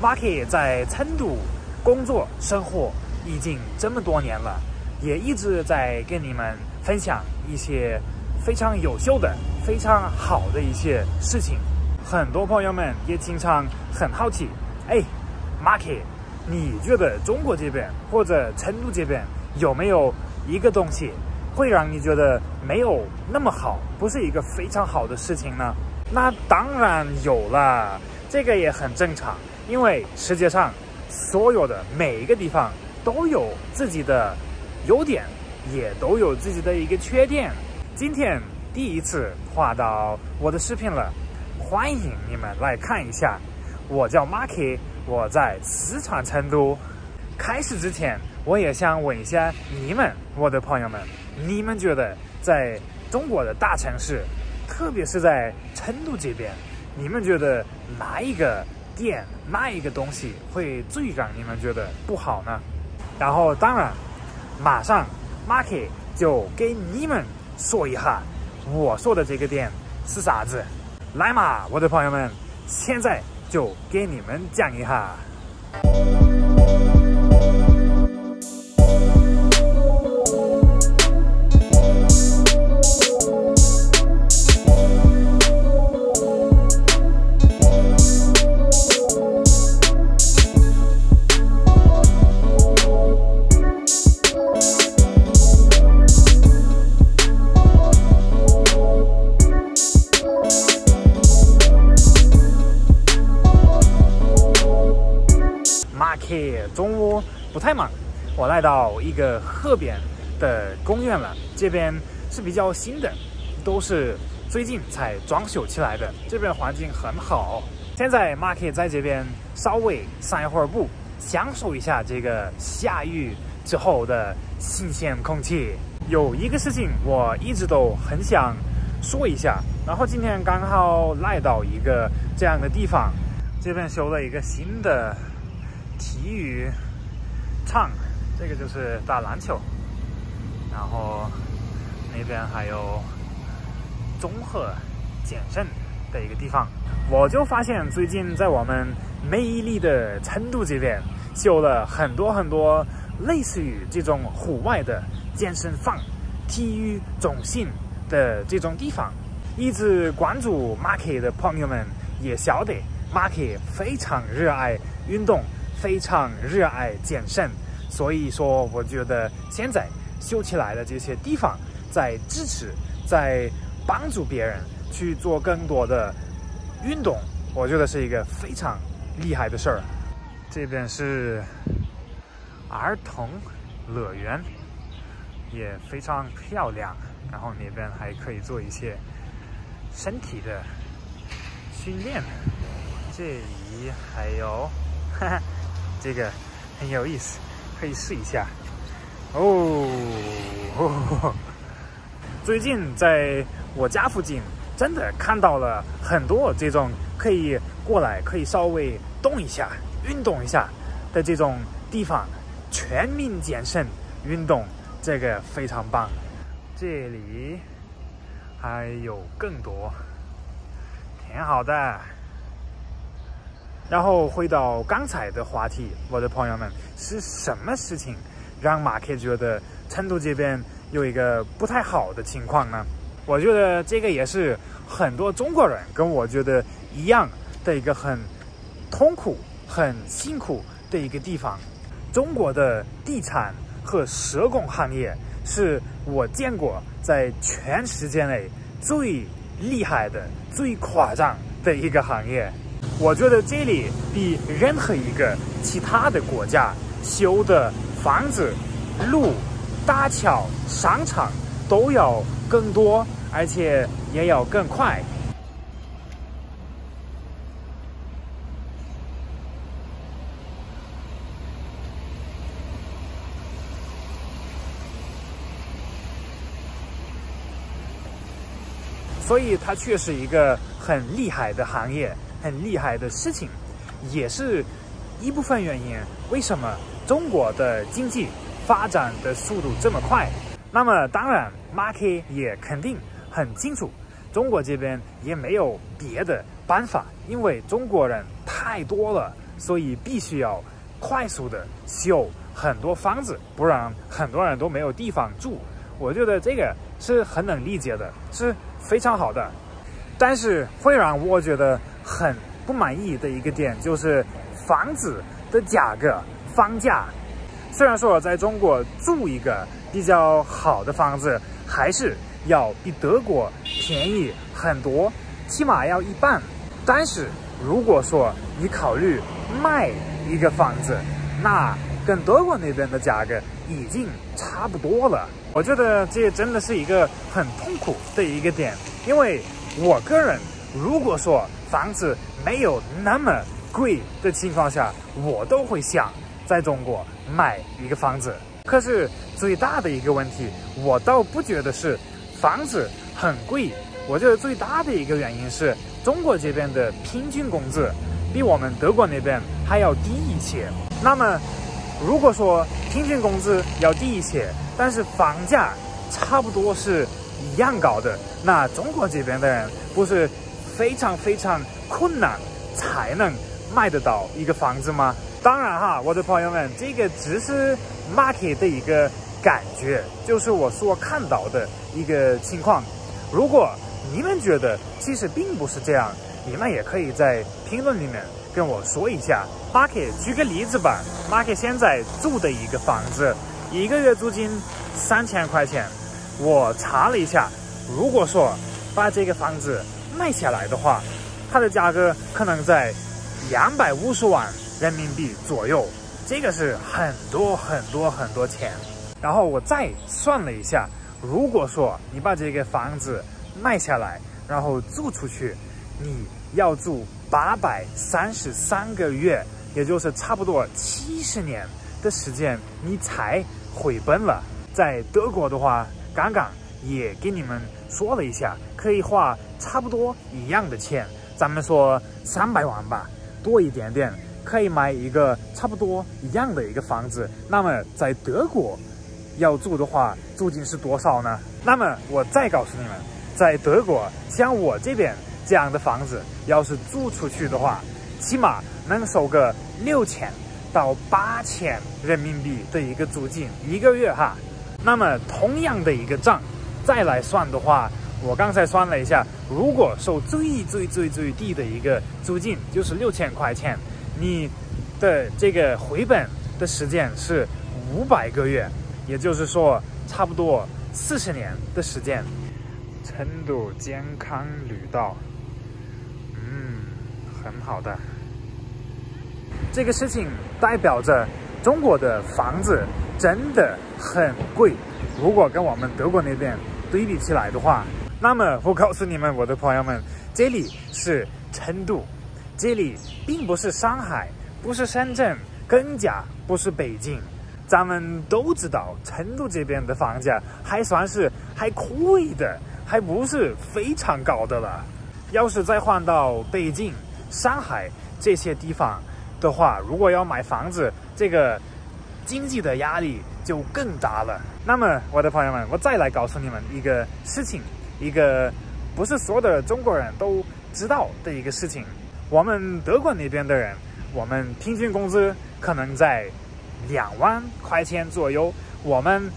Marky 在成都工作生活已经这么多年了，也一直在跟你们分享一些非常优秀的、非常好的一些事情。很多朋友们也经常很好奇，Marky， 你觉得中国这边或者成都这边有没有一个东西会让你觉得没有那么好，不是一个非常好的事情呢？那当然有了，这个也很正常，因为世界上所有的每一个地方都有自己的优点，也都有自己的一个缺点。今天第一次画到我的视频了，欢迎你们来看一下。我叫 Marky， 我在四川成都。开始之前，我也想问一下你们，我的朋友们，你们觉得在中国的大城市，特别是在成都这边，你们觉得哪一个店、哪一个东西会最让你们觉得不好呢？然后当然，马上 Marky 就给你们说一下，我说的这个店是啥子。来嘛，我的朋友们，现在就给你们讲一下。中午不太忙，我来到一个河边的公园了。这边是比较新的，都是最近才装修起来的，这边环境很好。现在 Marky 在这边稍微散一会儿步，享受一下这个下雨之后的新鲜空气。有一个事情我一直都很想说一下，然后今天刚好来到一个这样的地方，这边修了一个新的体育场，这个就是打篮球，然后那边还有综合健身的一个地方。我就发现最近在我们美丽的成都这边修了很多类似于这种户外的健身房、体育中心的这种地方。一直关注 Marky 的朋友们也晓得 Marky 非常热爱运动，非常热爱健身，所以说我觉得现在修起来的这些地方在支持，在帮助别人去做更多的运动，我觉得是一个非常厉害的事儿。这边是儿童乐园，也非常漂亮，然后那边还可以做一些身体的训练。这里还有这个很有意思，可以试一下哦。最近在我家附近真的看到了很多这种可以过来可以稍微动一下运动一下的这种地方，全民健身运动，这个非常棒。这里还有更多，挺好的。然后回到刚才的话题，我的朋友们，是什么事情让Marky觉得成都这边有一个不太好的情况呢？我觉得这个也是很多中国人跟我觉得一样的一个很痛苦、很辛苦的一个地方。中国的地产和社工行业是我见过在全世界内最厉害的、最夸张的一个行业。我觉得这里比任何一个其他的国家修的房子、路、大桥、商场都要更多，而且也要更快。所以它确实一个很厉害的行业，很厉害的事情，也是一部分原因为什么中国的经济发展的速度这么快。那么当然 Marky 也肯定很清楚，中国这边也没有别的办法，因为中国人太多了，所以必须要快速的修很多房子，不然很多人都没有地方住。我觉得这个是很能理解的，是非常好的。但是会让我觉得很不满意的一个点就是房子的价格，房价。虽然说在中国住一个比较好的房子还是要比德国便宜很多，起码要一半。但是如果说你考虑卖一个房子，那跟德国那边的价格已经差不多了。我觉得这真的是一个很痛苦的一个点，因为我个人如果说房子没有那么贵的情况下，我都会想在中国买一个房子。可是最大的一个问题，我倒不觉得是房子很贵，我觉得最大的一个原因是中国这边的平均工资比我们德国那边还要低一些。那么如果说平均工资要低一些，但是房价差不多是一样高的，那中国这边的人不是非常非常困难才能买得到一个房子吗？当然哈，我的朋友们，这个只是 market 的一个感觉，就是我所看到的一个情况。如果你们觉得其实并不是这样，你们也可以在评论里面跟我说一下。Market 举个例子吧， Market 现在住的一个房子一个月租金3000块钱，我查了一下，如果说把这个房子卖下来的话，它的价格可能在250万人民币左右，这个是很多很多很多钱。然后我再算了一下，如果说你把这个房子卖下来然后租出去，你要住833个月，也就是差不多70年的时间，你才回本了。在德国的话，刚刚也给你们说了一下，可以花差不多一样的钱，咱们说300万吧，多一点点，可以买一个差不多一样的一个房子。那么在德国要住的话，租金是多少呢？那么我再告诉你们，在德国像我这边这样的房子，要是租出去的话，起码能收个6000到8000人民币的一个租金一个月哈。那么同样的一个账再来算的话，我刚才算了一下，如果收最低的一个租金就是6000块钱，你的这个回本的时间是500个月，也就是说差不多40年的时间。成都健康旅道，很好的。这个事情代表着中国的房子真的很贵，如果跟我们德国那边对比起来的话。那么我告诉你们，我的朋友们，这里是成都，这里并不是上海，不是深圳，更加不是北京。咱们都知道成都这边的房价还算是还可以的，还不是非常高的了。要是再换到北京、上海这些地方的话，如果要买房子，这个经济的压力就更大了。那么我的朋友们，我再来告诉你们一个事情，一个不是所有的中国人都知道的一个事情。我们德国那边的人，我们平均工资可能在2万块钱左右，我们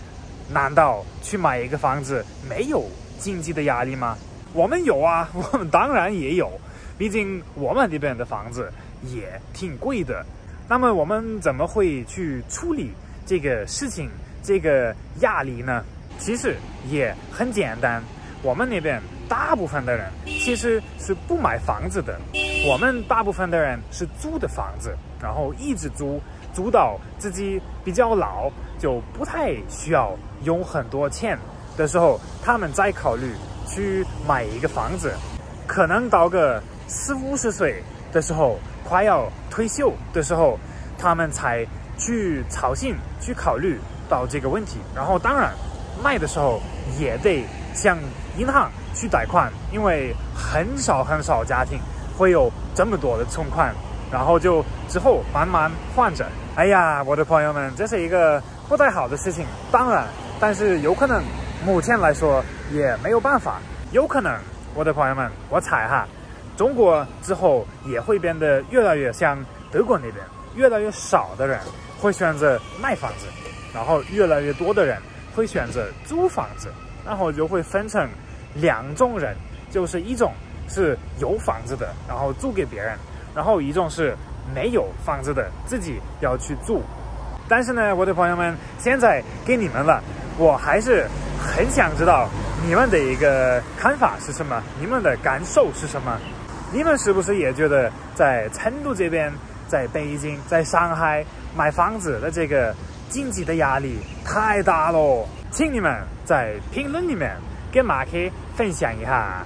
难道去买一个房子没有经济的压力吗？我们有啊，我们当然也有，毕竟我们那边的房子也挺贵的。那么我们怎么会去处理这个事情，这个压力呢？其实也很简单，我们那边大部分的人其实是不买房子的，我们大部分的人是租的房子，然后一直租到自己比较老，就不太需要用很多钱的时候，他们再考虑去买一个房子。可能到个40-50岁的时候，快要退休的时候，他们才去操心去考虑到这个问题。然后当然卖的时候也得向银行去贷款，因为很少家庭会有这么多的存款，然后就之后慢慢还着。哎呀，我的朋友们，这是一个不太好的事情。当然，但是有可能目前来说也没有办法，有可能我的朋友们，我猜哈，中国之后也会变得越来越像德国那边越来越少的人会选择买房子，然后越来越多的人会选择租房子，然后就会分成2种人，就是一种是有房子的，然后租给别人，然后一种是没有房子的，自己要去租。但是呢，我的朋友们，现在给你们了，我还是很想知道你们的一个看法是什么，你们的感受是什么？你们是不是也觉得在成都这边，在北京，在上海买房子的这个经济的压力太大了？请你们在评论里面跟马克分享一下。